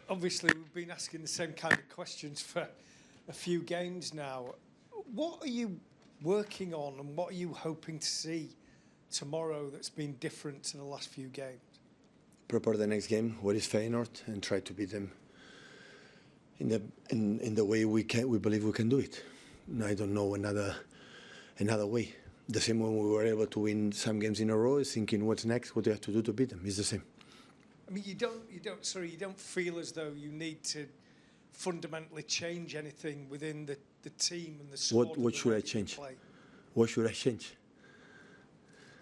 obviously we've been asking the same kind of questions for a few games now. What are you working on and what are you hoping to see tomorrow that's been different to the last few games? Prepare the next game, what is Feyenoord, and try to beat them in the way we believe we can do it. I don't know another way. The same when we were able to win some games in a row, is thinking what's next, what do you have to do to beat them. It's the same. I mean, you don't feel as though you need to fundamentally change anything within the team and the squad. What should I change? What should I change?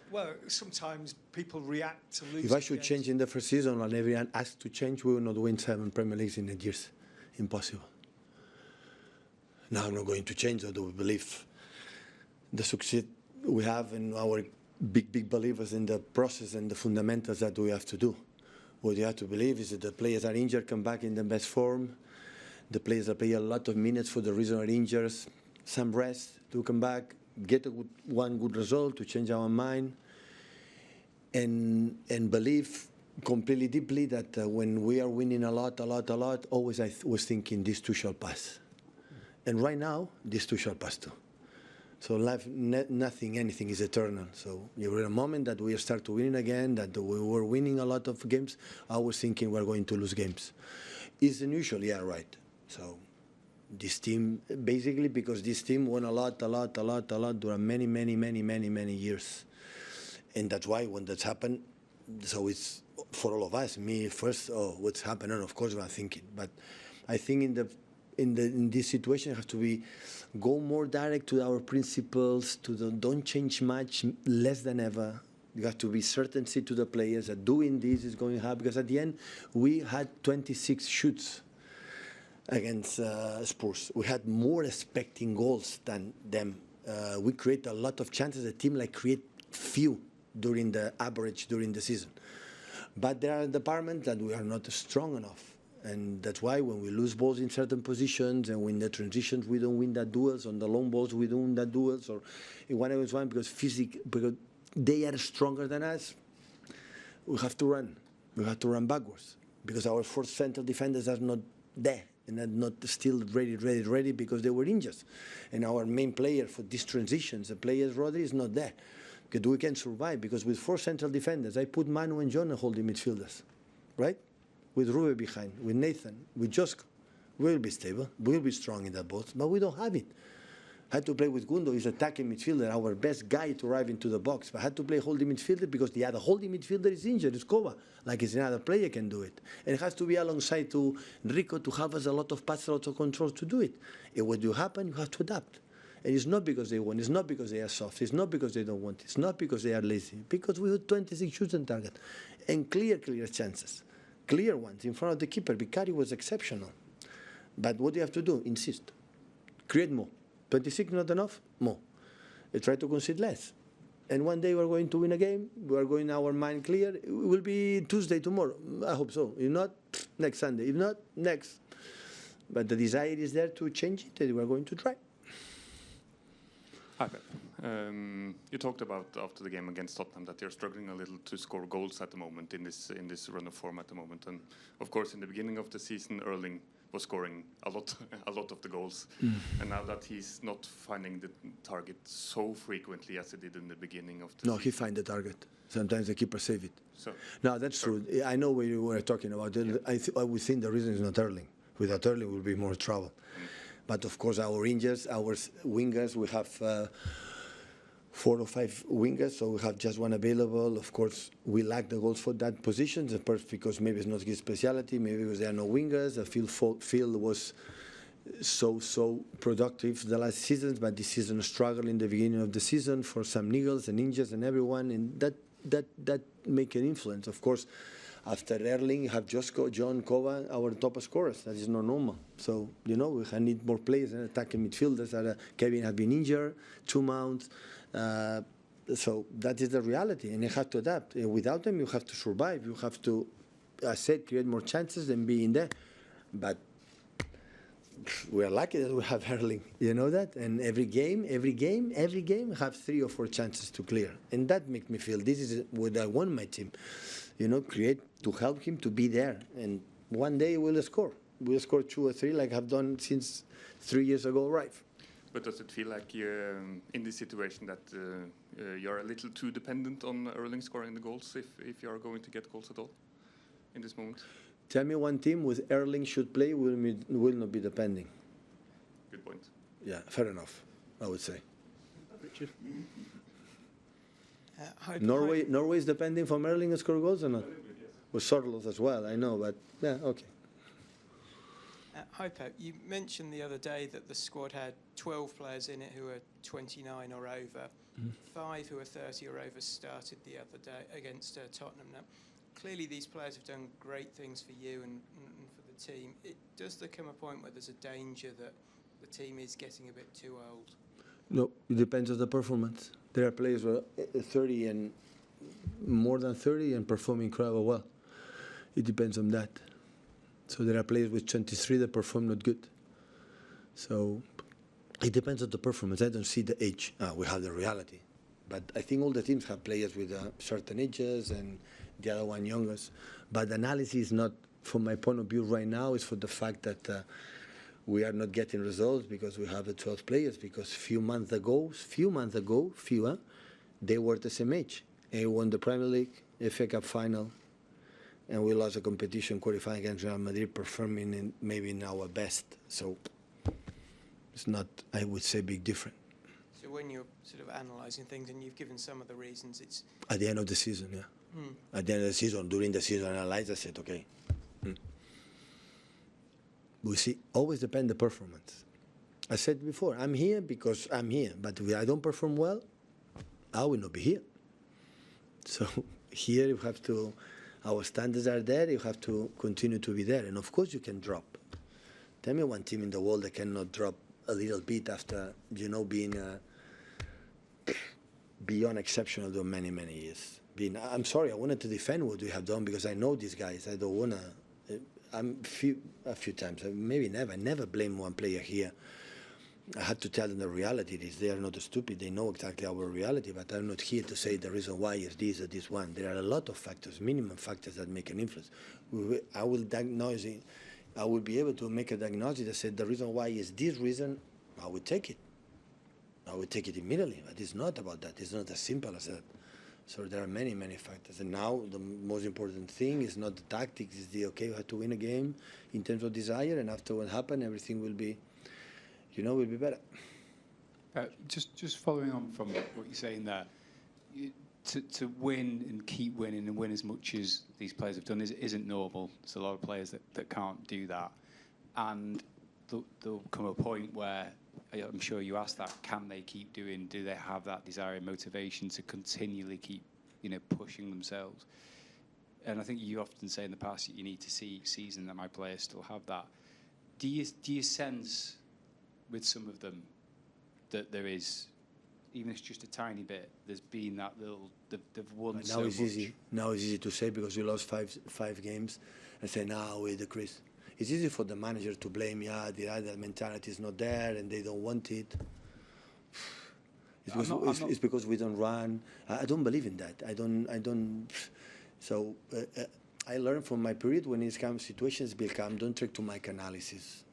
Well, sometimes people react to losing. If I should change in the first season and everyone asked to change, we will not win 7 Premier Leagues in 8 years. Impossible. Now I'm not going to change, although we believe the success we have and our big believers in the process and the fundamentals that we have to do. What you have to believe is that the players are injured, come back in the best form. The players that play a lot of minutes for the reason are injured, some rest to come back, get one good result to change our mind, and believe completely deeply that when we are winning a lot, always I was thinking these two shall pass. And right now, these two shall pass too. So life, anything is eternal. So you're in a moment that we start to win again, that we were winning a lot of games, I was thinking we're going to lose games. It's unusual, yeah, right. So this team, basically because this team won a lot during many years. And that's why when that's happened, so it's for all of us, me first, oh, what's happening, of course we're thinking. But I think in this situation, you have to go more direct to our principles, don't change much, less than ever. You have to be certainty to the players that doing this is going to happen. Because at the end, we had 26 shoots against Spurs. We had more expecting goals than them. We create a lot of chances. The team create few during the average during the season. But there are departments that we are not strong enough. And that's why when we lose balls in certain positions and when the transitions we don't win that duels, on the long balls we don't win that duels, or in one against one because they are stronger than us, we have to run. We have to run backwards because our 4 central defenders are not there and are not still ready because they were injured. And our main player for these transitions, the player Rodri, is not there. Because we can survive because with 4 central defenders, I put Manu and John holding midfielders, right? With Ruben behind, with Nathan, with Josko. We'll be stable, we'll be strong in that both, but we don't have it. I had to play with Gundo, he's attacking midfielder, our best guy to arrive into the box. But I had to play holding midfielder because the other holding midfielder is injured, it's Kova. Like it's another player can do it. And it has to be alongside to Rico to have us a lot of passes, a lot of control to do it. And when you happen, you have to adapt. And it's not because they want, it's not because they are soft, it's not because they don't want, it's not because they are lazy. Because we had 26 shoots on target. And clear chances. Clear ones in front of the keeper. Vicari was exceptional. But what do you have to do? Insist. Create more. 26 not enough? More. Try to concede less. And one day we're going to win a game. We're going our mind clear. It will be Tuesday tomorrow. I hope so. If not, next Sunday. If not, next. But the desire is there to change it, and we're going to try. Hi, Pep. You talked about after the game against Tottenham that you're struggling a little to score goals at the moment in this run of form at the moment. And of course, in the beginning of the season, Erling was scoring a lot of the goals. And now that he's not finding the target so frequently as he did in the beginning of the season. No, he finds the target. Sometimes the keeper save it. So, no, that's true. I know what you were talking about. Yeah. I would think the reason is not Erling. Without Erling, we'll be more trouble. But of course, our wingers, we have 4 or 5 wingers, so we have just one available. Of course, we lack the goals for that position, because maybe it's not his specialty, maybe because there are no wingers. The field was so productive the last seasons, but this season struggled in the beginning of the season for some niggles and injuries and everyone, and that make an influence. Of course, after Erling, you have Josko, John, Kova, our top scorers. That is not normal. So, we need more players and attacking midfielders. Kevin has been injured, 2 months. So that is the reality, and you have to adapt. Without them, you have to survive. You have to, as I said, create more chances and be in there. But we are lucky that we have Erling. You know that? And every game, have 3 or 4 chances to clear. And that makes me feel this is what I want my team. Create to help him to be there. And one day we'll score. We'll score 2 or 3 like I've done since 3 years ago, right? But does it feel like you're in this situation that you're a little too dependent on Erling scoring the goals if you are going to get goals at all in this moment? Tell me one team with Erling should play will not be depending. Good point. Yeah, fair enough, I would say. Richard? Norway is depending from Erling to score goals or not? Yes. With Sorloth as well, I know, but yeah, okay. Hi Pep, you mentioned the other day that the squad had 12 players in it who are 29 or over. 5 who are 30 or over started the other day against Tottenham. Now, clearly these players have done great things for you and for the team. Does there come a point where there's a danger that the team is getting a bit too old? No, it depends on the performance. There are players who are 30 and more than 30 and perform incredibly well. It depends on that. So there are players with 23 that perform not good. So it depends on the performance. I don't see the age. We have the reality. But I think all the teams have players with certain ages and the other one youngest. But the analysis is not, from my point of view right now, is for the fact that we are not getting results because we have the 12 players. Because few months ago, they were the same age. They won the Premier League, FA Cup final, and we lost a competition qualifying against Real Madrid, performing maybe in our best. So it's not, I would say, big difference. So when you're sort of analysing things and you've given some of the reasons, it's... At the end of the season, yeah. At the end of the season, during the season, I analyzed, I said, okay. We see, always depend the performance. I said before, I'm here because I'm here. But if I don't perform well, I will not be here. So here you have to... Our standards are there, you have to continue to be there. And of course you can drop. Tell me one team in the world that cannot drop a little bit after, being beyond exceptional for many, many years. I'm sorry, I wanted to defend what we have done because I know these guys. I don't want to, a few times, maybe never. I never blame one player here. I had to tell them the reality is they are not stupid. They know exactly our reality, but I'm not here to say the reason why is this or this one. There are a lot of factors, minimum factors that make an influence. I will diagnose it. I will be able to make a diagnosis that said the reason why is this reason. I will take it. I will take it immediately. But it's not about that. It's not as simple as that. So there are many, many factors. And now the most important thing is not the tactics. It's the okay. We have to win a game in terms of desire, and after what happened, everything will be. Will be better. Just following on from what you're saying there, to win and keep winning and win as much as these players have done isn't normal. There's a lot of players that can't do that. And there'll come a point where, I'm sure you asked that, can they keep doing, do they have that desire and motivation to continually keep, pushing themselves? And I think you often say in the past that you need to see season that my players still have that. Do you sense with some of them that there is, even if it's just a tiny bit, there's been that little, they've won now so it's much. Easy. Now it's easy to say because we lost five games and say now we decrease. It's easy for the manager to blame, the other mentality is not there and they don't want it. It's because we don't run. I don't believe in that. I don't. So I learned from my period when these kind of situations become, don't try to make analysis.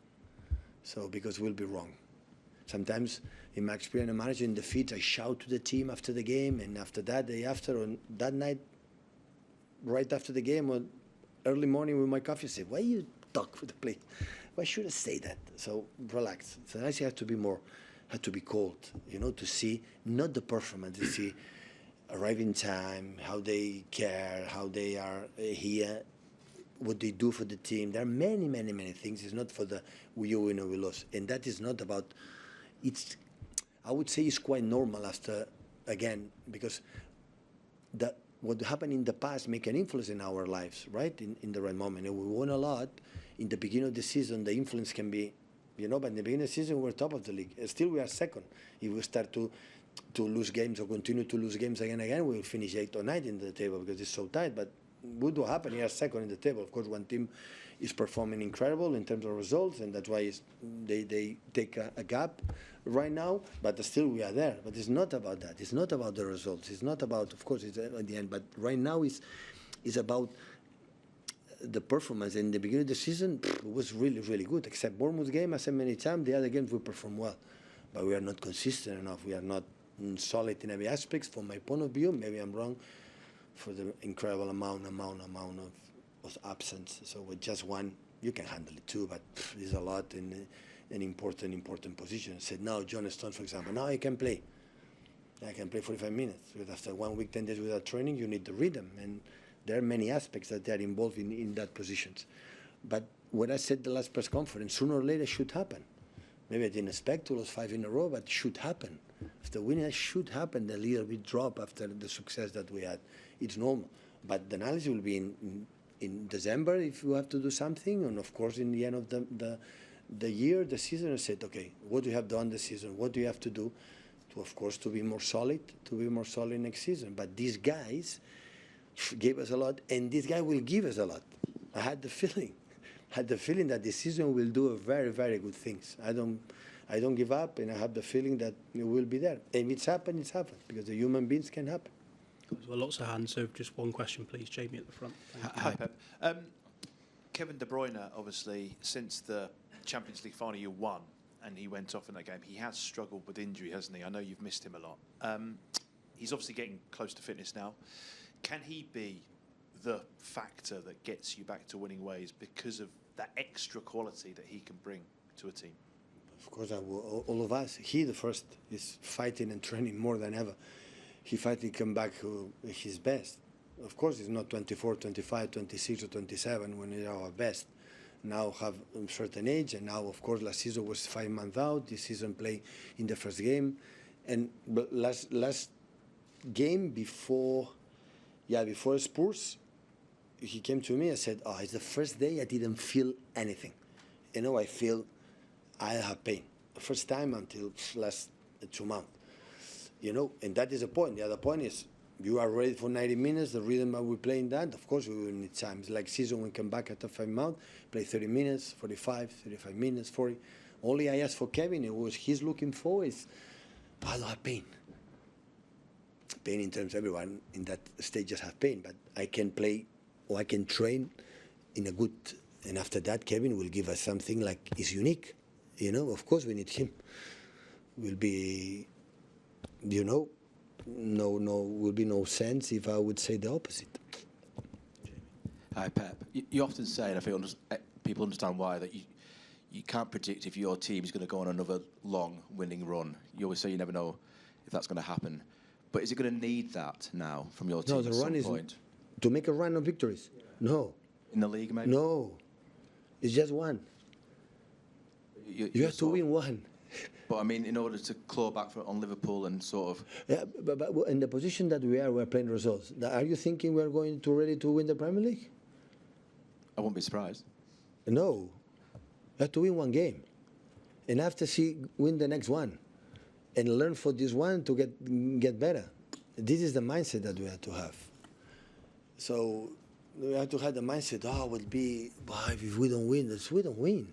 So because we'll be wrong. Sometimes in my experience, a manager in defeat, I shout to the team after the game, and after that, day after, or that night, right after the game, or early morning with my coffee, I say, why you talk with the play? Why should I say that? So relax. So I have to be more, have to be cold, to see not the performance, to see arriving time, how they care, how they are here, what they do for the team. There are many, many, many things. It's not for the we win or we lose. And that is not about, I would say it's quite normal after, again, because what happened in the past make an influence in our lives, right? In the right moment. And we won a lot. In the beginning of the season, the influence can be, but in the beginning of the season, we're top of the league. Still, we are second. If we start to lose games or continue to lose games again, we will finish 8th or 9th in the table because it's so tight. But what will happen? You are second in the table. Of course, one team is performing incredible in terms of results, and that's why they take a gap right now. But still, we are there. But it's not about that. It's not about the results. It's not about, of course, it's at the end. But right now, it's about the performance in the beginning of the season was really, really good. Except Bournemouth game, I said many times, the other games we performed well. But we are not consistent enough. We are not solid in every aspect. From my point of view, maybe I'm wrong, for the incredible amount of absence. So with just one, you can handle it too, but there's a lot in an important position. I said, now John Stones, for example, now I can play. I can play 45 minutes. But after 1 week, 10 days without training, you need the rhythm. And there are many aspects that they are involved in that positions. But what I said the last press conference, sooner or later should happen. Maybe I didn't expect to lose 5 in a row, but it should happen. After winning, it should happen. The little bit drop after the success that we had. It's normal. But the analysis will be in December if you have to do something. And of course, in the end of the year, the season, I said, okay, what do you have done this season? What do you have to do to, of course, to be more solid next season? But these guys gave us a lot, and this guy will give us a lot. I had the feeling that this season will do very, very good things. I don't give up, and I have the feeling that it will be there. And it's happened, because the human beings can happen. Well, lots of hands, so just one question, please. Jamie at the front. Hi, Pep. Kevin De Bruyne, obviously, since the Champions League final you won, and he went off in that game, he has struggled with injury, hasn't he? I know you've missed him a lot. He's obviously getting close to fitness now. Can he be the factor that gets you back to winning ways because of that extra quality that he can bring to a team? Of course, all of us. He, the first, is fighting and training more than ever. He fighting come back his best. Of course, it's not 24, 25, 26 or 27 when he's our best. Now have a certain age, and now, of course, last season was 5 months out. This season play in the first game. And last game before Spurs, he came to me and said, oh, it's the first day I didn't feel anything. I feel I have pain. The first time until last 2 months. And that is the point. The other point is, you are ready for 90 minutes, the rhythm that we play in that, of course we will need time. It's like season, we come back after 5 months, play 30 minutes, 45, 35 minutes, 40. Only I asked for Kevin, he's looking for is, I don't have pain. Pain in terms of everyone in that stage just have pain, but I can play or I can train in a good, and after that Kevin will give us something like is unique. Of course we need him. Will be, will be no sense if I would say the opposite. Hi, Pep. You often say, and I think people understand why, that you can't predict if your team is going to go on another long winning run. You always say you never know if that's going to happen. But is it going to need that now from your team at some point? To make a run of victories. No. In the league, maybe? No. It's just one. You have to win one. But I mean, in order to claw back on Liverpool and sort of... Yeah, but in the position that we're playing results. Are you thinking we're going to ready to win the Premier League? I won't be surprised. No. You have to win one game. And after win the next one. And learn for this one to get better. This is the mindset that we have to have. So we have to have the mindset, if we don't win, we don't win.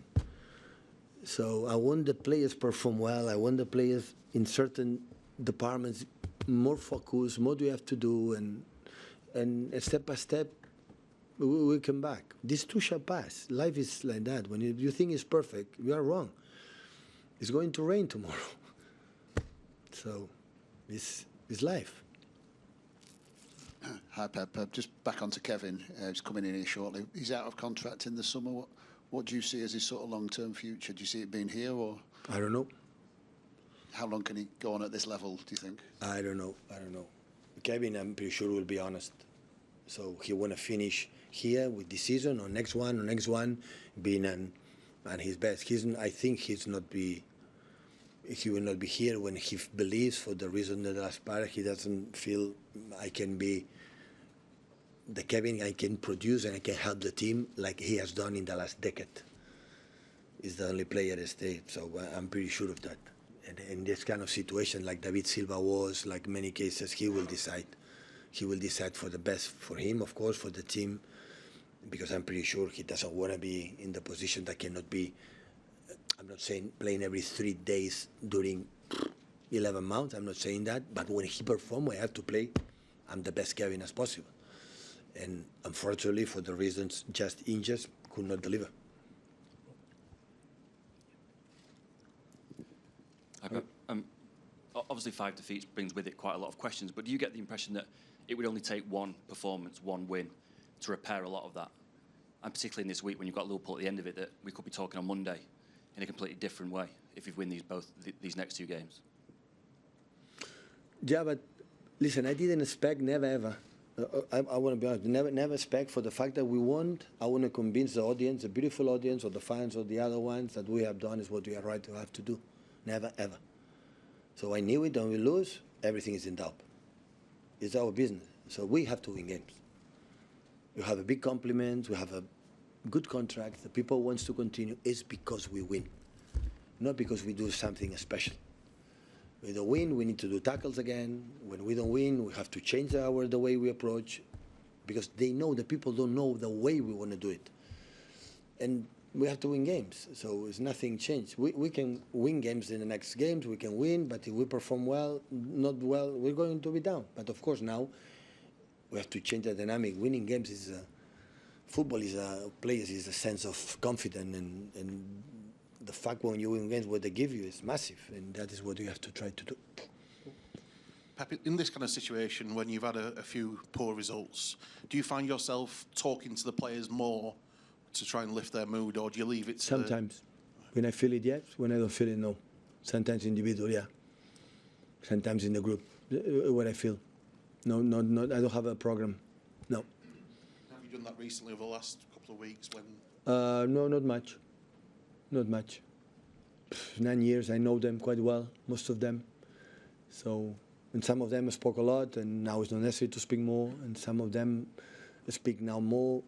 So I want the players perform well. I want the players in certain departments more focused, more do we have to do, and step by step we come back. This too shall pass. Life is like that. When you think it's perfect, you are wrong. It's going to rain tomorrow. So it's life. Hi, Pep. Just back onto Kevin. He's coming in here shortly. He's out of contract in the summer. What do you see as his sort of long-term future? Do you see it being here or? I don't know. How long can he go on at this level, do you think? I don't know. Kevin, I'm pretty sure, will be honest. So he want to finish here with this season or next one, being at his best. I think he will not be here when he believes, for the reason that last part, he doesn't feel I can be the Kevin I can produce and I can help the team like he has done in the last decade. He's the only player that stayed, so I'm pretty sure of that. And in this kind of situation, like David Silva was, like many cases, he will decide. He will decide for the best for him, of course, for the team, because I'm pretty sure he doesn't want to be in the position that cannot be. I'm not saying playing every 3 days during 11 months. I'm not saying that, but when he performs, I have to play. I'm the best Kevin as possible. And unfortunately, for the reasons just injured, could not deliver. Obviously 5 defeats brings with it quite a lot of questions, but do you get the impression that it would only take one performance, one win, to repair a lot of that? And particularly in this week when you've got Liverpool at the end of it, that we could be talking on Monday in a completely different way if you win these next 2 games. Yeah, but listen, I didn't expect, never ever. I want to be honest, never expect for the fact that we won. I want to convince the audience, the beautiful audience, or the fans, or the other ones, that we have done is what we are right to have to do. Never ever. So I knew it, and we lose, everything is in doubt. It's our business. So we have to win games. We have a big compliment, we have a good contract, the people wants to continue. It's because we win, not because we do something special. We don't win, we need to do tackles again. When we don't win, we have to change the way we approach, because they know, the people don't know the way we want to do it. And we have to win games, so it's nothing changed. We can win games in the next games, we can win, but if we perform well, not well, we're going to be down. But of course now, we have to change the dynamic. Winning games is, football is players is a sense of confidence, and the fact when you win games, what they give you is massive, and that is what you have to try to do. Pep, in this kind of situation, when you've had a few poor results, do you find yourself talking to the players more to try and lift their mood, or do you leave it to Sometimes. When I feel it, yes. When I don't feel it, no. Sometimes individual, yeah. Sometimes in the group, what I feel. No, I don't have a program. No. Have you done that recently over the last couple of weeks? When? No, not much. Not much. 9 years, I know them quite well, most of them. So, and some of them spoke a lot, and now it's not necessary to speak more, and some of them speak now more.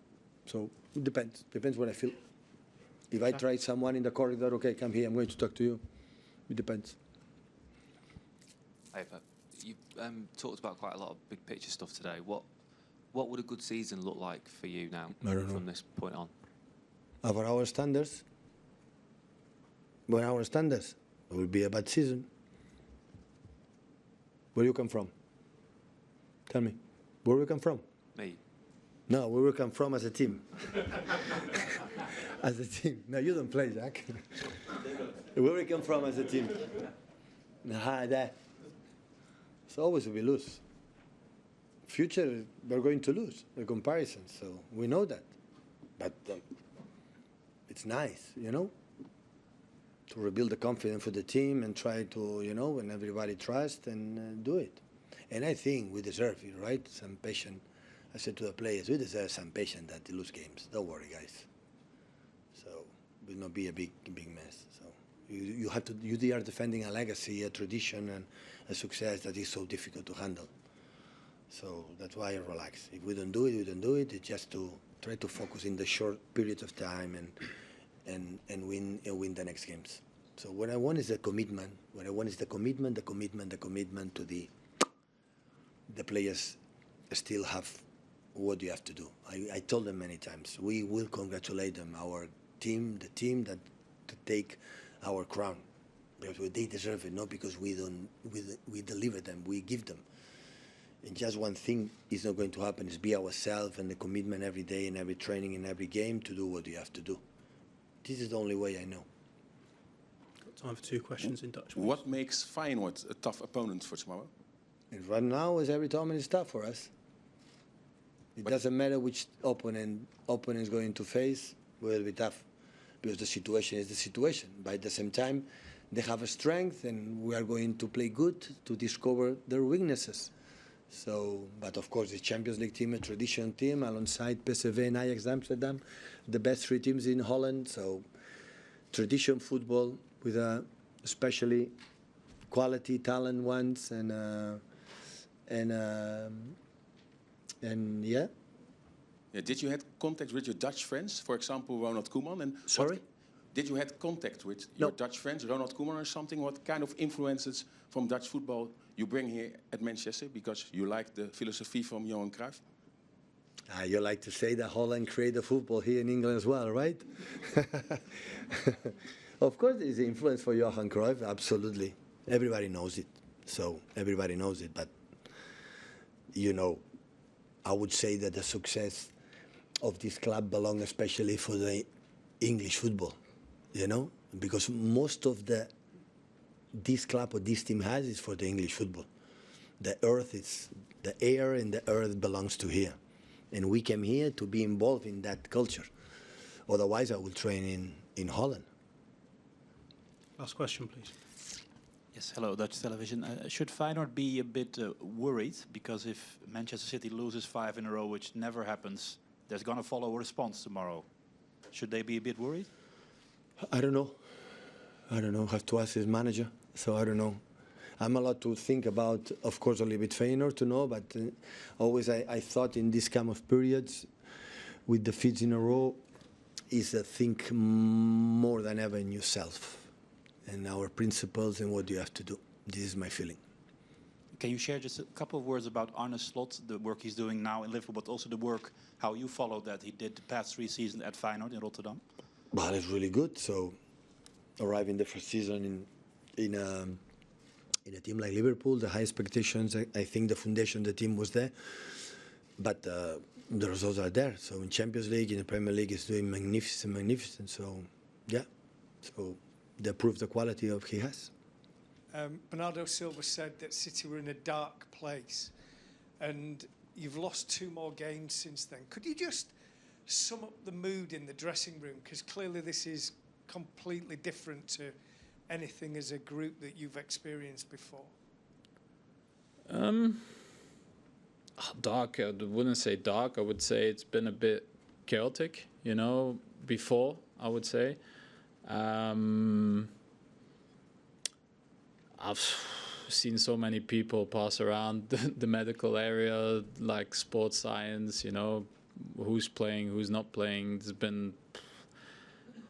So it depends. Depends what I feel. If I try someone in the corridor, okay, come here, I'm going to talk to you. It depends. Hey, Pep. You've talked about quite a lot of big picture stuff today. What would a good season look like for you now from this point on? For our standards, it will be a bad season. Where you come from? Tell me. Where we come from? Me. No, where we come from as a team. As a team. No, you don't play, Jack. Where we come from as a team. That. So always we lose. Future, we're going to lose the comparison, so we know that. But it's nice, you know, to rebuild the confidence for the team and try to, you know, and everybody trust and do it. And I think we deserve it, right? Some patience. I said to the players, we deserve some patience that they lose games. Don't worry, guys. So it will not be a big mess. So you have to. You are defending a legacy, a tradition, and a success that is so difficult to handle. So that's why I relax. If we don't do it, we don't do it. It's just to try to focus in the short periods of time and win the next games. So what I want is the commitment. What I want is the commitment to the players still have what you have to do. I told them many times, we will congratulate them, our team, the team that to take our crown. Because they deserve it, not because we deliver them, we give them. And just one thing is not going to happen, is be ourselves and the commitment every day in every training, in every game to do what you have to do. This is the only way I know. Got time for 2 questions in Dutch. What makes Feyenoord a tough opponent for tomorrow? And right now, as every tournament is tough for us. It doesn't matter which opponent is going to face, will be tough, because the situation is the situation. But at the same time, they have a strength, and we are going to play good to discover their weaknesses. So, but of course, the Champions League team, a traditional team, alongside PSV and Ajax Amsterdam, the best 3 teams in Holland. So, tradition football with especially quality, talent ones, and yeah. Yeah. Did you have contact with your Dutch friends, for example, Ronald Koeman? And Sorry? Did you have contact with your Dutch friends, Ronald Koeman or something? What kind of influences from Dutch football you bring here at Manchester, because you like the philosophy from Johan Cruyff? You like to say that Holland created football here in England as well, right? Of course, there's influence for Johan Cruyff, absolutely. Everybody knows it. So everybody knows it, but you know, I would say that the success of this club belongs especially for the English football, you know, because most of this club or this team has is for the English football. The air and the earth belongs to here. And we came here to be involved in that culture. Otherwise, I will train in Holland. Last question, please. Yes, hello, Dutch television. Should Feyenoord be a bit worried? Because if Manchester City loses 5 in a row, which never happens, there's going to follow a response tomorrow. Should they be a bit worried? I don't know. I have to ask his manager, so I don't know. I'm allowed to think about, of course, a little bit Feyenoord to know, but always I thought in this kind of periods, with the defeats in a row, is to think more than ever in yourself and our principles and what you have to do. This is my feeling. Can you share just a couple of words about Arne Slot, the work he's doing now in Liverpool, but also the work, how you followed that he did the past 3 seasons at Feyenoord in Rotterdam? Well, it's really good. So, arriving the first season in a team like Liverpool, the high expectations, I think the foundation of the team was there. But the results are there. So in Champions League, in the Premier League, it's doing magnificent. So, yeah. So they prove the quality of he has. Bernardo Silva said that City were in a dark place, and you've lost 2 more games since then. Could you just sum up the mood in the dressing room? Because clearly this is completely different to anything as a group that you've experienced before. Dark, I wouldn't say dark. I would say it's been a bit chaotic, you know, before, I would say. I've seen so many people pass around the medical area, like sports science, you know, who's playing, who's not playing. There's been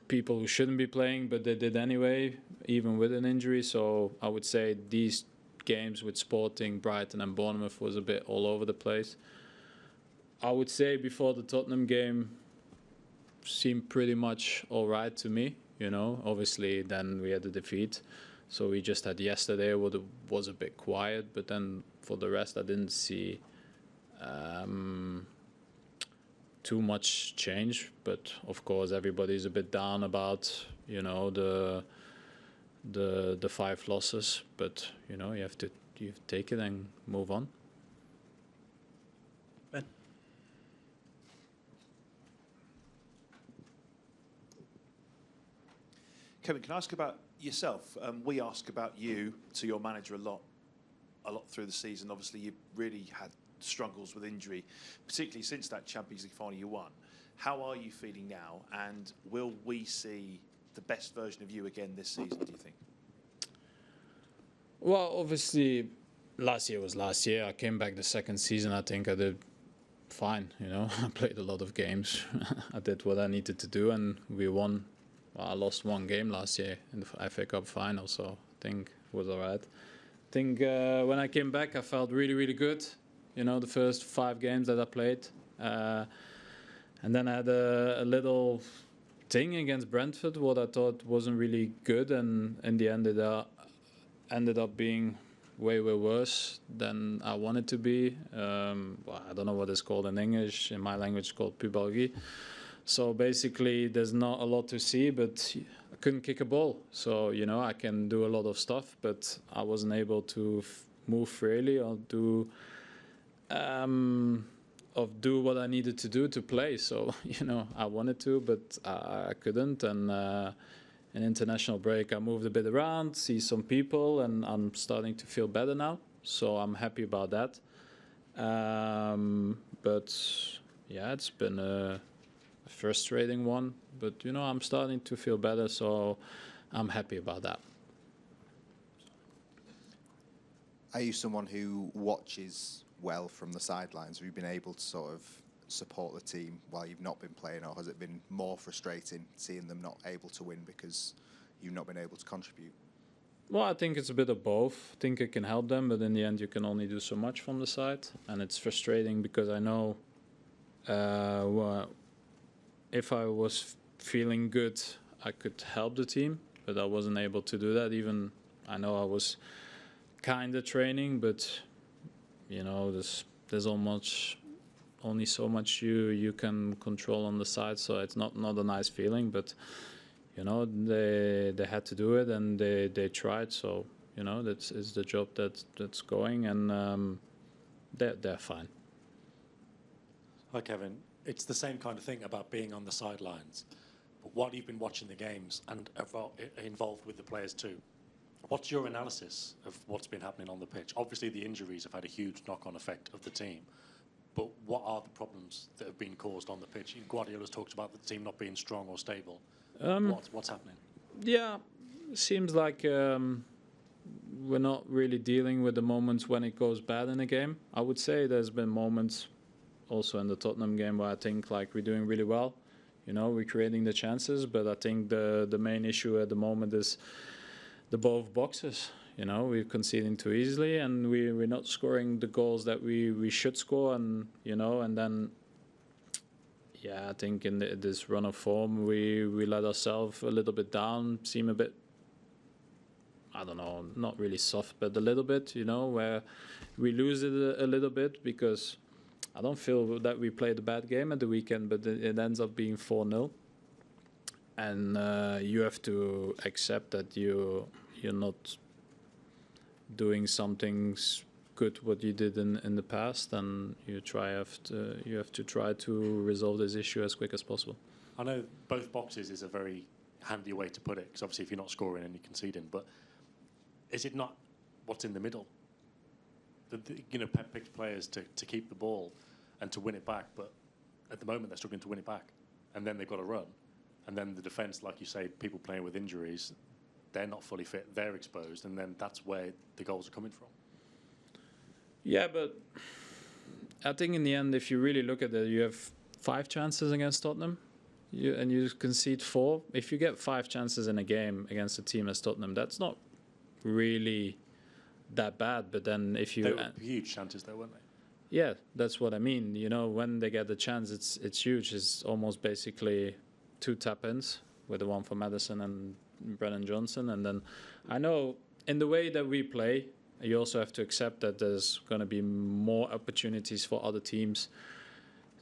people who shouldn't be playing, but they did anyway, even with an injury. So I would say these games with Sporting, Brighton and Bournemouth was a bit all over the place. I would say before the Tottenham game seemed pretty much all right to me, you know. Obviously then we had the defeat. So we just had yesterday what was a bit quiet, but then for the rest I didn't see too much change. But of course everybody's a bit down about, you know, the 5 losses. But you know, you have to take it and move on. Ben. Kevin, can I ask about yourself? We ask about you to your manager a lot through the season. Obviously, you've really had struggles with injury, particularly since that Champions League final you won. How are you feeling now, and will we see the best version of you again this season, do you think? Well, obviously, last year was last year. I came back the second season. I think I did fine, you know. I played a lot of games. I did what I needed to do, and we won. Well, I lost 1 game last year in the FA Cup final, so I think it was all right. I think when I came back, I felt really, really good. You know, the first 5 games that I played. And then I had a little thing against Brentford, what I thought wasn't really good, and in the end it ended up being way worse than I wanted to be. Well, I don't know what it's called in English. In my language, it's called pubalgie. So basically, there's not a lot to see, but I couldn't kick a ball. So, you know, I can do a lot of stuff, but I wasn't able to move freely or do what I needed to do to play. So, you know, I wanted to, but I couldn't. And an international break, I moved a bit around, see some people, and I'm starting to feel better now. So I'm happy about that. But yeah, it's been a frustrating one. But, you know, I'm starting to feel better, so I'm happy about that. Are you someone who watches well from the sidelines? Have you been able to sort of support the team while you've not been playing, or has it been more frustrating seeing them not able to win because you've not been able to contribute? Well, I think it's a bit of both. I think it can help them, but in the end you can only do so much from the side, and it's frustrating because I know if I was feeling good I could help the team, but I wasn't able to do that. Even I know I was kind of training, but you know, there's almost only so much you can control on the side, so it's not a nice feeling. But you know, they had to do it, and they tried. So you know, that's is the job that's going, and they're fine. Hi, Kevin. It's the same kind of thing about being on the sidelines. But while you've been watching the games and involved with the players too, what's your analysis of what's been happening on the pitch? Obviously, the injuries have had a huge knock-on effect of the team. But what are the problems that have been caused on the pitch? Guardiola's talked about the team not being strong or stable. What's happening? Yeah, seems like we're not really dealing with the moments when it goes bad in a game. I would say there's been moments also in the Tottenham game where I think like we're doing really well. You know, we're creating the chances, but I think the main issue at the moment is the both boxes. You know, we're conceding too easily, and we're not scoring the goals that we should score, and you know, and then yeah, I think in this run of form we let ourselves a little bit down, seem a bit, I don't know, not really soft, but a little bit, you know, where we lose it a little bit, because I don't feel that we played a bad game at the weekend, but it ends up being 4-0. And you have to accept that you're not doing something good what you did in the past, and you have to try to resolve this issue as quick as possible. I know both boxes is a very handy way to put it, because obviously if you're not scoring and you're conceding, but is it not what's in the middle? You know, Pep picks players to keep the ball and to win it back, but at the moment they're struggling to win it back, and then they've got to run, and then the defence, like you say, people playing with injuries, they're not fully fit, they're exposed, and then that's where the goals are coming from. Yeah, but I think in the end, if you really look at it, you have 5 chances against Tottenham, and you concede 4. If you get 5 chances in a game against a team as Tottenham, that's not really that bad. But then if you... They were huge chances though, weren't they? Yeah, that's what I mean. You know, when they get the chance, it's huge. It's almost basically 2 tap-ins, with the one for Maddison and Brennan Johnson. And then I know in the way that we play, you also have to accept that there's going to be more opportunities for other teams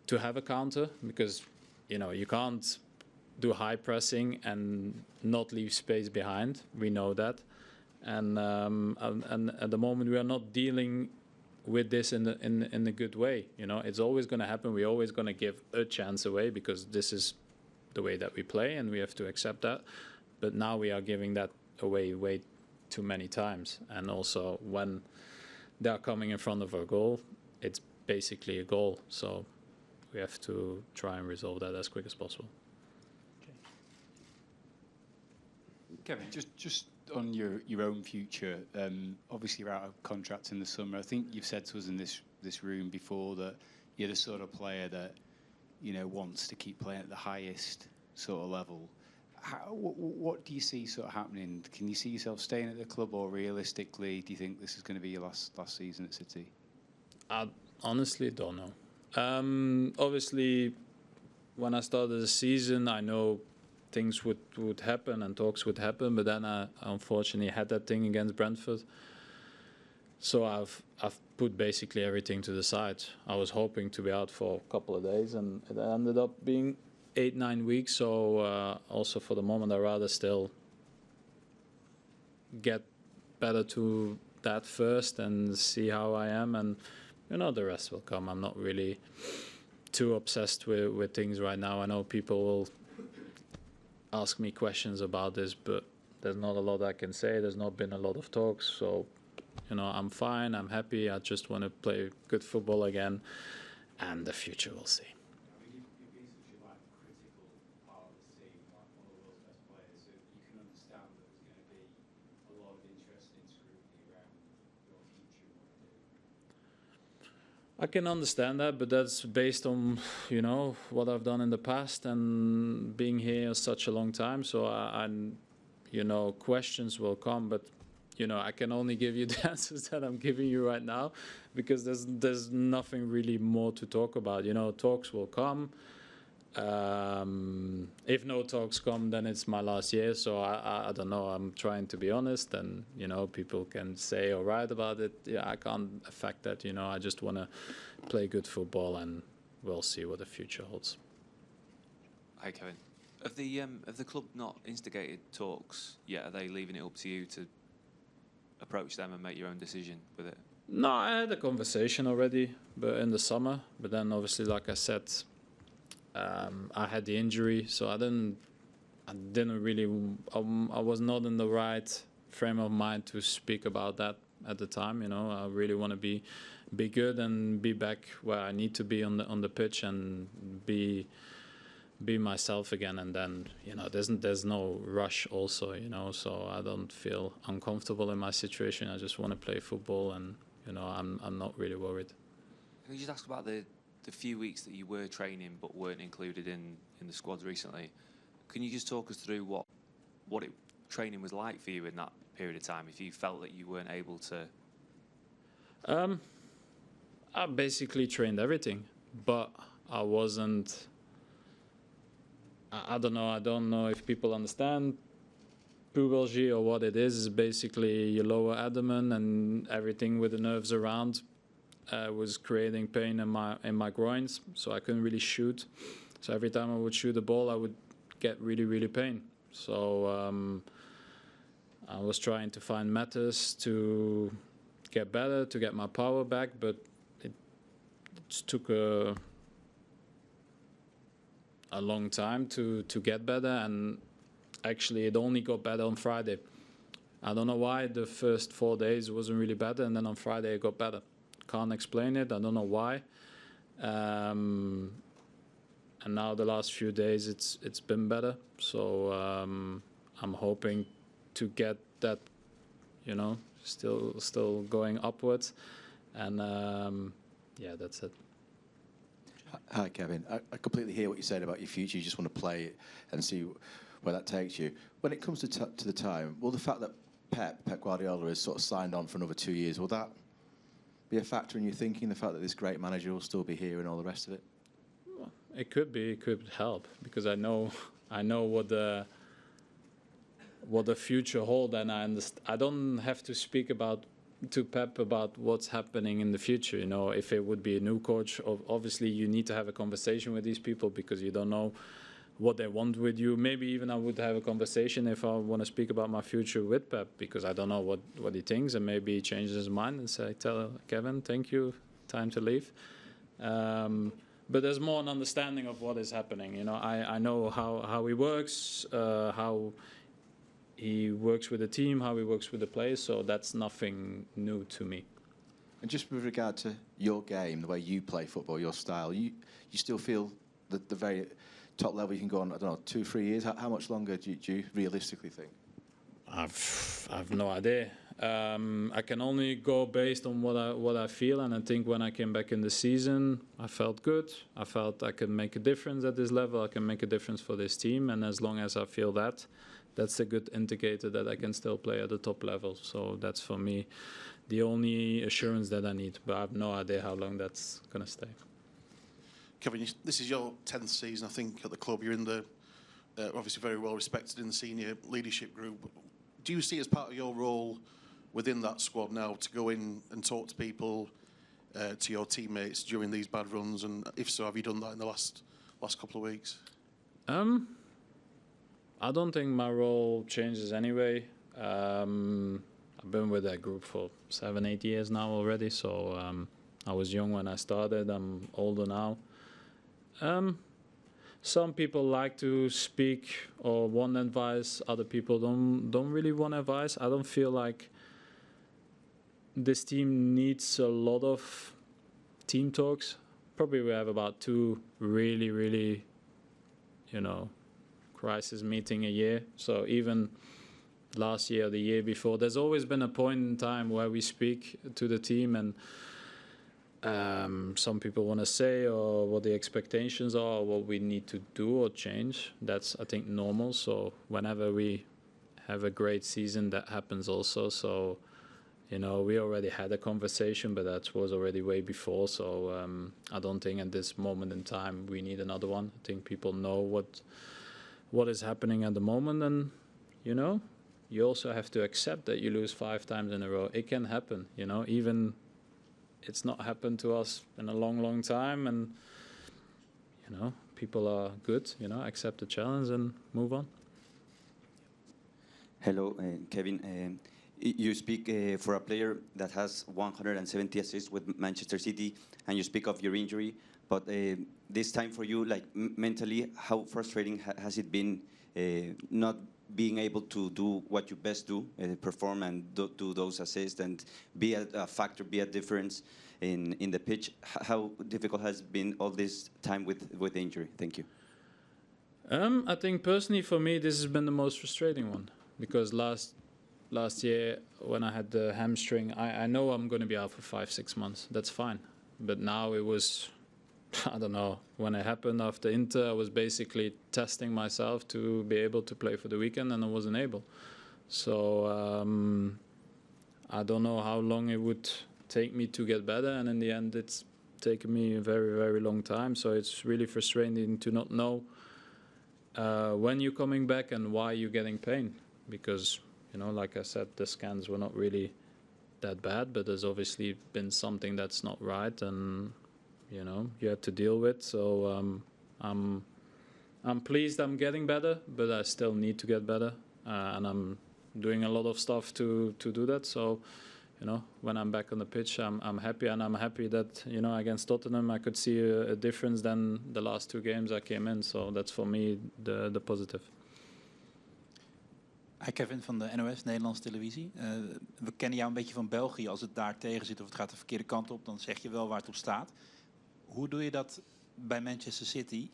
to have a counter, because, you know, you can't do high pressing and not leave space behind. We know that. And at the moment, we are not dealing with this in a good way. You know, it's always going to happen. We're always going to give a chance away, because this is the way that we play, and we have to accept that. But now we are giving that away way too many times. And also when they are coming in front of our goal, it's basically a goal. So we have to try and resolve that as quick as possible. Kevin, just on your own future, obviously you're out of contract in the summer. I think you've said to us in this room before that you're the sort of player that, you know, wants to keep playing at the highest sort of level. What do you see sort of happening? Can you see yourself staying at the club, or realistically, do you think this is going to be your last season at City? I honestly don't know. Obviously, when I started the season, I know things would happen and talks would happen, but then I unfortunately had that thing against Brentford. So I've put basically everything to the side. I was hoping to be out for a couple of days, and it ended up being 8-9 weeks. So also for the moment, I'd rather still get better to that first and see how I am, and you know, the rest will come. I'm not really too obsessed with things right now. I know people will ask me questions about this, but there's not a lot I can say. There's not been a lot of talks, so you know, I'm fine, I'm happy. I just want to play good football again, and the future we'll see. I can understand that, but that's based on, you know, what I've done in the past and being here such a long time. So you know, questions will come, but you know, I can only give you the answers that I'm giving you right now, because there's nothing really more to talk about. You know, talks will come. If no talks come, then it's my last year. So I don't know. I'm trying to be honest, and you know, people can say or write about it. Yeah, I can't affect that. You know, I just want to play good football, and we'll see what the future holds. Hi, Kevin. Have the club not instigated talks yet? Are they leaving it up to you to approach them and make your own decision with it? No, I had a conversation already, but in the summer. But then, obviously, like I said, I had the injury, so I didn't really. I was not in the right frame of mind to speak about that at the time. You know, I really want to be good and be back where I need to be on the pitch and be myself again. And then, you know, there's no rush also, you know, so I don't feel uncomfortable in my situation. I just want to play football, and you know, I'm not really worried. Can you just ask about the few weeks that you were training but weren't included in the squads recently? Can you just talk us through what training was like for you in that period of time, if you felt that you weren't able to? I basically trained everything, but I wasn't. I don't know. I don't know if people understand pubalgia or what it is. It's basically your lower abdomen and everything with the nerves around was creating pain in my groins, so I couldn't really shoot. So every time I would shoot the ball, I would get really pain. So I was trying to find methods to get better, to get my power back, but it took a long time to get better, and actually it only got better on Friday. I don't know why. The first 4 days wasn't really better, and then on Friday it got better. Can't explain it. I don't know why. And now the last few days it's been better. So I'm hoping to get that, you know, still going upwards, and yeah, that's it. Hi, Kevin. I completely hear what you said about your future. You just want to play it and see where that takes you. When it comes to the time, will the fact that Pep Guardiola has sort of signed on for another 2 years, will that be a factor in your thinking, the fact that this great manager will still be here and all the rest of it? Well, it could be. It could help, because I know what the future holds, and I don't have to speak to Pep about what's happening in the future. You know, if it would be a new coach, obviously you need to have a conversation with these people, because you don't know what they want with you. Maybe even I would have a conversation if I want to speak about my future with Pep, because I don't know what he thinks, and maybe he changes his mind and tell Kevin, thank you, time to leave. But there's more an understanding of what is happening. You know, I know how he works, how he works with the team, how he works with the players, so that's nothing new to me. And just with regard to your game, the way you play football, your style, you still feel that the very top level you can go on, I don't know, 2-3 years? How much longer do you realistically think? I've no idea. I can only go based on what I feel, and I think when I came back in the season, I felt good. I felt I could make a difference at this level. I can make a difference for this team, and as long as I feel that, that's a good indicator that I can still play at the top level. So that's for me the only assurance that I need. But I have no idea how long that's going to stay. Kevin, this is your 10th season, I think, at the club. You're in the obviously very well respected in the senior leadership group. Do you see as part of your role within that squad now to go in and talk to people, to your teammates during these bad runs? And if so, have you done that in the last couple of weeks? I don't think my role changes anyway. I've been with that group for 7-8 years now already, so I was young when I started. I'm older now. Some people like to speak or want advice. Other people don't really want advice. I don't feel like this team needs a lot of team talks. Probably we have about 2 really, you know, crisis meeting a year. So even last year or the year before, there's always been a point in time where we speak to the team, and some people want to say or what the expectations are, or what we need to do or change. That's, I think, normal. So whenever we have a great season, that happens also. So, you know, we already had a conversation, but that was already way before. So I don't think at this moment in time we need another one. I think people know what is happening at the moment, and, you know, you also have to accept that you lose 5 times in a row. It can happen, you know, even it's not happened to us in a long time, and people are good, accept the challenge and move on. Hello, Kevin. You speak for a player that has 170 assists with Manchester City, and you speak of your injury. But this time for you, like mentally, how frustrating has it been not being able to do what you best do, perform and do those assists and be a factor, be a difference in the pitch? How difficult has been all this time with injury? Thank you. I think personally for me, this has been the most frustrating one, because last year when I had the hamstring, I know I'm going to be out for 5-6 months. That's fine. But now it was, I don't know, when it happened after Inter, I was basically testing myself to be able to play for the weekend, and I wasn't able. So I don't know how long it would take me to get better, and in the end it's taken me a very, very long time. So it's really frustrating to not know when you're coming back and why you're getting pain, because like I said, the scans were not really that bad, but there's obviously been something that's not right, and you have to deal with. So I'm pleased I'm getting better, but I still need to get better, and I'm doing a lot of stuff to do that. So when I'm back on the pitch, I'm happy, and I'm happy that against Tottenham I could see a difference than the last 2 games I came in. So that's for me the positive. Hi Kevin van de NOS, Nederlandse televisie. We kennen jou een beetje van België. Als het daar tegen zit of het gaat de verkeerde kant op, dan zeg je wel waar het op staat. Hoe doe je dat bij Manchester City?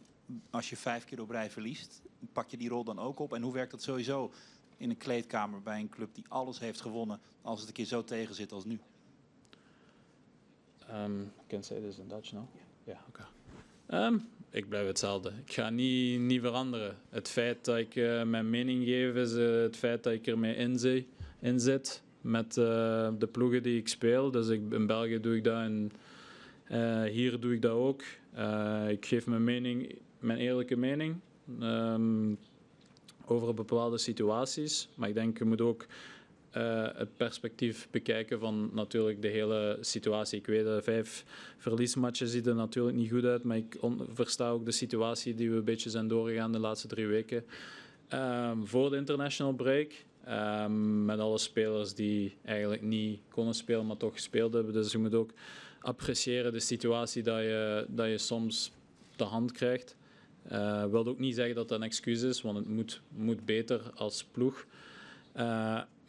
Als je 5 keer op rij verliest, pak je die rol dan ook op? En hoe werkt dat sowieso in een kleedkamer bij een club die alles heeft gewonnen, als het een keer zo tegen zit als nu? I can say this in Dutch now? Ja, oké. Ik blijf hetzelfde. Ik ga niet veranderen. Het feit dat ik mijn mening geef is het feit dat ik ermee in zit met de ploegen die ik speel. Dus in België doe ik dat en hier doe ik dat ook. Ik geef mijn eerlijke mening over bepaalde situaties. Maar ik denk je moet ook het perspectief bekijken van natuurlijk de hele situatie. Ik weet dat 5 verliesmatchen ziet er natuurlijk niet goed uit, maar ik versta ook de situatie die we een beetje zijn doorgegaan de laatste 3 weken. Voor de international break, met alle spelers die eigenlijk niet konden spelen, maar toch gespeeld hebben. Dus je moet ook appreciëren de situatie dat je soms de hand krijgt. Wil ook niet zeggen dat dat een excuus is, want het moet beter als ploeg.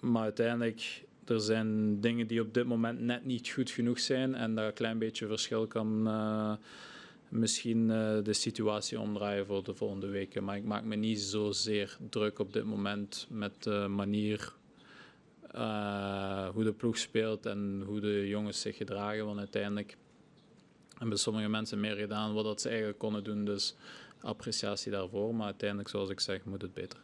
Maar uiteindelijk, er zijn dingen die op dit moment net niet goed genoeg zijn. En dat een klein beetje verschil kan misschien de situatie omdraaien voor de volgende weken. Maar ik maak me niet zozeer druk op dit moment met de manier hoe de ploeg speelt en hoe de jongens zich gedragen. Want uiteindelijk hebben sommige mensen meer gedaan wat ze eigenlijk konden doen. Dus appreciatie daarvoor. Maar uiteindelijk, zoals ik zeg, moet het beter.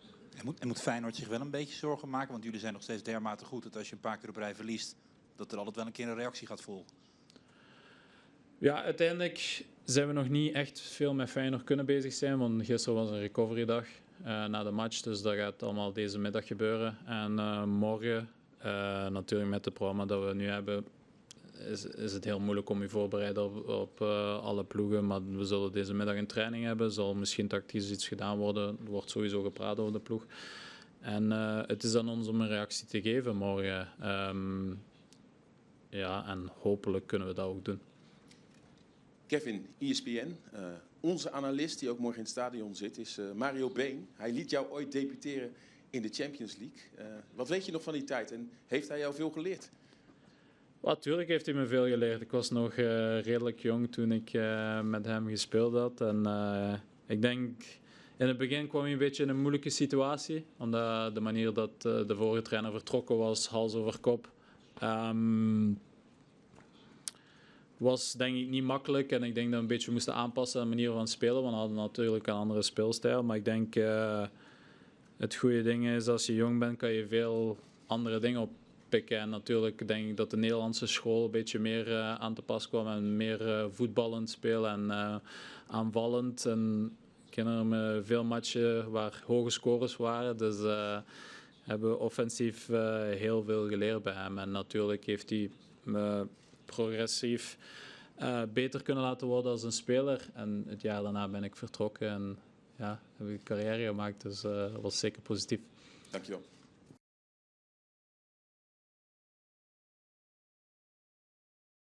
En moet Feyenoord zich wel een beetje zorgen maken? Want jullie zijn nog steeds dermate goed dat als je een paar keer op rij verliest, dat er altijd wel een keer een reactie gaat volgen. Ja, uiteindelijk zijn we nog niet echt veel met Feyenoord kunnen bezig zijn. Want gisteren was een recovery dag na de match. Dus dat gaat allemaal deze middag gebeuren. En morgen, natuurlijk met het programma dat we nu hebben, is het heel moeilijk om je voorbereiden op alle ploegen. Maar we zullen deze middag een training hebben. Er zal misschien tactisch iets gedaan worden. Er wordt sowieso gepraat over de ploeg. En het is aan ons om een reactie te geven morgen. Ja, en hopelijk kunnen we dat ook doen. Kevin, ESPN. Onze analist die ook morgen in het stadion zit is Mario Been. Hij liet jou ooit debuteren in de Champions League. Wat weet je nog van die tijd en heeft hij jou veel geleerd? Natuurlijk heeft hij me veel geleerd. Ik was nog redelijk jong toen ik met hem gespeeld had. En ik denk, in het begin kwam hij een beetje in een moeilijke situatie. Omdat de manier dat de vorige trainer vertrokken was, hals over kop, was denk ik niet makkelijk. En ik denk dat we een beetje moesten aanpassen aan de manier van spelen. Want we hadden natuurlijk een andere speelstijl. Maar ik denk, het goede ding is, als je jong bent, kan je veel andere dingen oppikken. En natuurlijk denk ik dat de Nederlandse school een beetje meer aan te pas kwam. En meer voetballend spelen en aanvallend. En ik herinner me veel matchen waar hoge scores waren. Dus hebben we offensief heel veel geleerd bij hem. En natuurlijk heeft hij progressief beter kunnen laten worden als een speler. En het jaar daarna ben ik vertrokken en ja, heb ik een carrière gemaakt. Dus dat was zeker positief. Dankjewel.